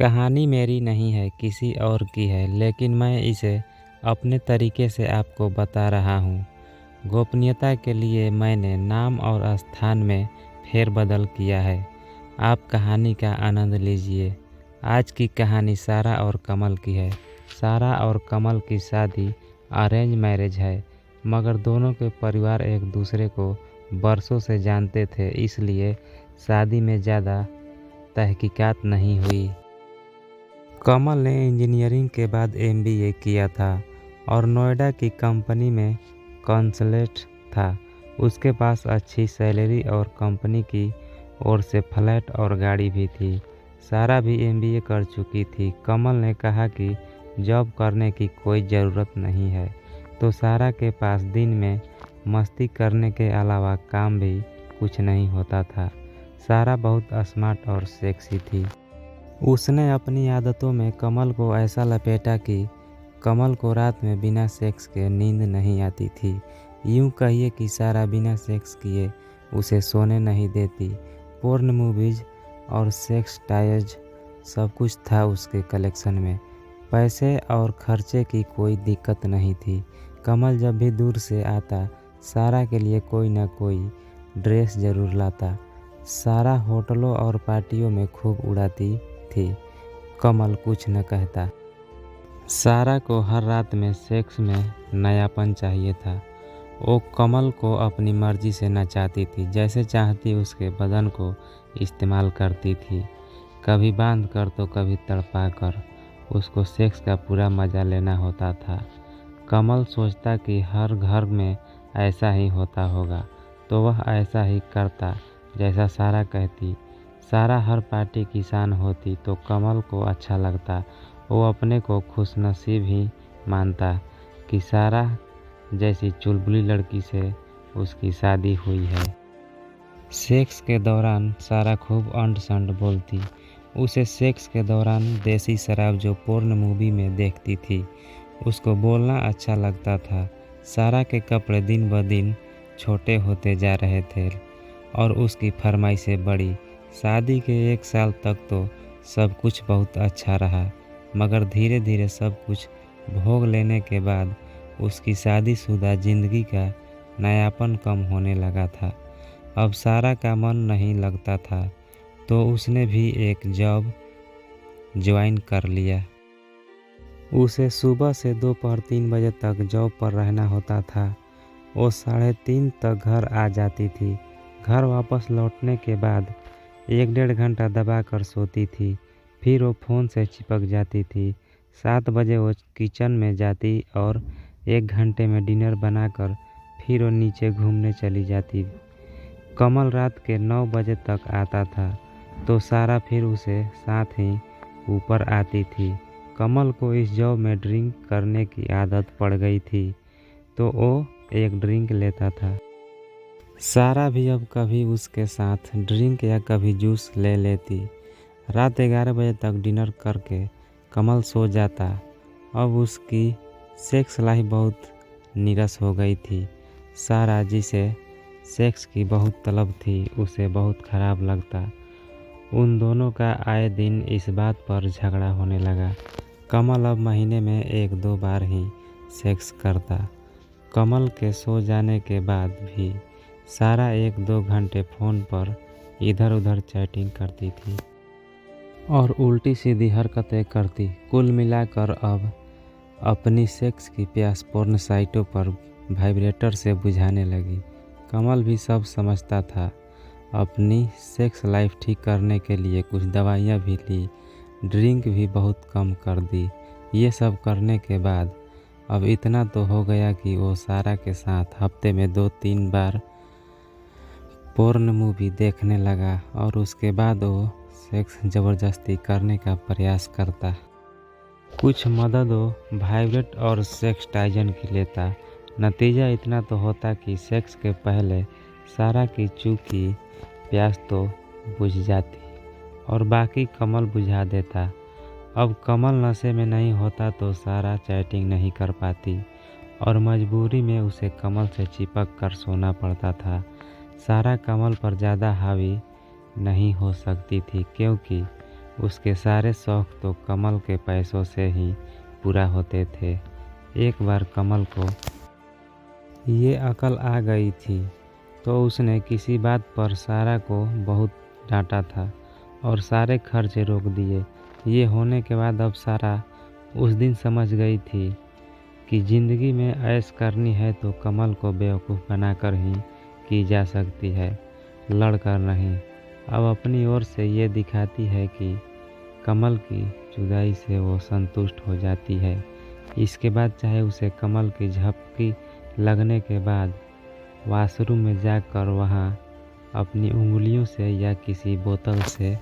कहानी मेरी नहीं है, किसी और की है, लेकिन मैं इसे अपने तरीके से आपको बता रहा हूँ। गोपनीयता के लिए मैंने नाम और स्थान में फेरबदल किया है। आप कहानी का आनंद लीजिए। आज की कहानी सारा और कमल की है। सारा और कमल की शादी अरेंज मैरिज है, मगर दोनों के परिवार एक दूसरे को बरसों से जानते थे, इसलिए शादी में ज़्यादा तहकीकात नहीं हुई। कमल ने इंजीनियरिंग के बाद एमबीए किया था और नोएडा की कंपनी में कंसल्टेंट था। उसके पास अच्छी सैलरी और कंपनी की ओर से फ्लैट और गाड़ी भी थी। सारा भी एमबीए कर चुकी थी। कमल ने कहा कि जॉब करने की कोई ज़रूरत नहीं है, तो सारा के पास दिन में मस्ती करने के अलावा काम भी कुछ नहीं होता था। सारा बहुत स्मार्ट और सेक्सी थी। उसने अपनी आदतों में कमल को ऐसा लपेटा कि कमल को रात में बिना सेक्स के नींद नहीं आती थी। यूं कहिए कि सारा बिना सेक्स किए उसे सोने नहीं देती। पोर्न मूवीज और सेक्स टॉयज सब कुछ था उसके कलेक्शन में। पैसे और खर्चे की कोई दिक्कत नहीं थी। कमल जब भी दूर से आता, सारा के लिए कोई न कोई ड्रेस जरूर लाता। सारा होटलों और पार्टियों में खूब उड़ाती थी। कमल कुछ न कहता। सारा को हर रात में सेक्स में नयापन चाहिए था। वो कमल को अपनी मर्जी से नचाती थी, जैसे चाहती उसके बदन को इस्तेमाल करती थी। कभी बांध कर तो कभी तड़पा कर। उसको सेक्स का पूरा मज़ा लेना होता था। कमल सोचता कि हर घर में ऐसा ही होता होगा, तो वह ऐसा ही करता जैसा सारा कहती। सारा हर पार्टी की शान होती तो कमल को अच्छा लगता। वो अपने को खुशनसीब ही मानता कि सारा जैसी चुलबुली लड़की से उसकी शादी हुई है। सेक्स के दौरान सारा खूब अंड संड बोलती। उसे सेक्स के दौरान देसी शराब जो पोर्न मूवी में देखती थी, उसको बोलना अच्छा लगता था। सारा के कपड़े दिन ब दिन छोटे होते जा रहे थे और उसकी फरमाइशें बढ़ी। शादी के 1 साल तक तो सब कुछ बहुत अच्छा रहा, मगर धीरे धीरे सब कुछ भोग लेने के बाद उसकी शादीशुदा जिंदगी का नयापन कम होने लगा था। अब सारा का मन नहीं लगता था, तो उसने भी एक जॉब ज्वाइन कर लिया। उसे सुबह से दोपहर 3 बजे तक जॉब पर रहना होता था। वो 3:30 तक घर आ जाती थी। घर वापस लौटने के बाद 1-1.5 घंटा दबा कर सोती थी। फिर वो फ़ोन से चिपक जाती थी। 7 बजे वो किचन में जाती और 1 घंटे में डिनर बनाकर फिर वो नीचे घूमने चली जाती। कमल रात के 9 बजे तक आता था, तो सारा फिर उसे साथ ही ऊपर आती थी। कमल को इस जॉब में ड्रिंक करने की आदत पड़ गई थी, तो वो एक ड्रिंक लेता था। सारा भी अब कभी उसके साथ ड्रिंक या कभी जूस ले लेती। रात 11 बजे तक डिनर करके कमल सो जाता। अब उसकी सेक्स लाइफ बहुत नीरस हो गई थी। सारा, जिसे सेक्स की बहुत तलब थी, उसे बहुत ख़राब लगता। उन दोनों का आए दिन इस बात पर झगड़ा होने लगा। कमल अब महीने में 1-2 बार ही सेक्स करता। कमल के सो जाने के बाद भी सारा 1-2 घंटे फ़ोन पर इधर उधर चैटिंग करती थी और उल्टी सीधी हरकतें करती। कुल मिलाकर अब अपनी सेक्स की प्यास पोर्न साइटों पर वाइब्रेटर से बुझाने लगी। कमल भी सब समझता था। अपनी सेक्स लाइफ ठीक करने के लिए कुछ दवाइयाँ भी ली, ड्रिंक भी बहुत कम कर दी। ये सब करने के बाद अब इतना तो हो गया कि वो सारा के साथ हफ्ते में 2-3 बार पोर्न मूवी देखने लगा और उसके बाद वो सेक्स ज़बरदस्ती करने का प्रयास करता। कुछ मदद वो वाइब्रेट और सेक्स टाइजन की लेता। नतीजा इतना तो होता कि सेक्स के पहले सारा की चूकी प्यास तो बुझ जाती और बाकी कमल बुझा देता। अब कमल नशे में नहीं होता तो सारा चैटिंग नहीं कर पाती और मजबूरी में उसे कमल से चिपक कर सोना पड़ता था। सारा कमल पर ज़्यादा हावी नहीं हो सकती थी, क्योंकि उसके सारे शौक तो कमल के पैसों से ही पूरा होते थे। एक बार कमल को ये अकल आ गई थी तो उसने किसी बात पर सारा को बहुत डांटा था और सारे खर्चे रोक दिए। ये होने के बाद अब सारा उस दिन समझ गई थी कि ज़िंदगी में ऐश करनी है तो कमल को बेवकूफ़ बनाकर ही की जा सकती है, लड़कर नहीं। अब अपनी ओर से ये दिखाती है कि कमल की जुदाई से वो संतुष्ट हो जाती है। इसके बाद चाहे उसे कमल की झपकी लगने के बाद वॉशरूम में जाकर वहाँ अपनी उंगलियों से या किसी बोतल से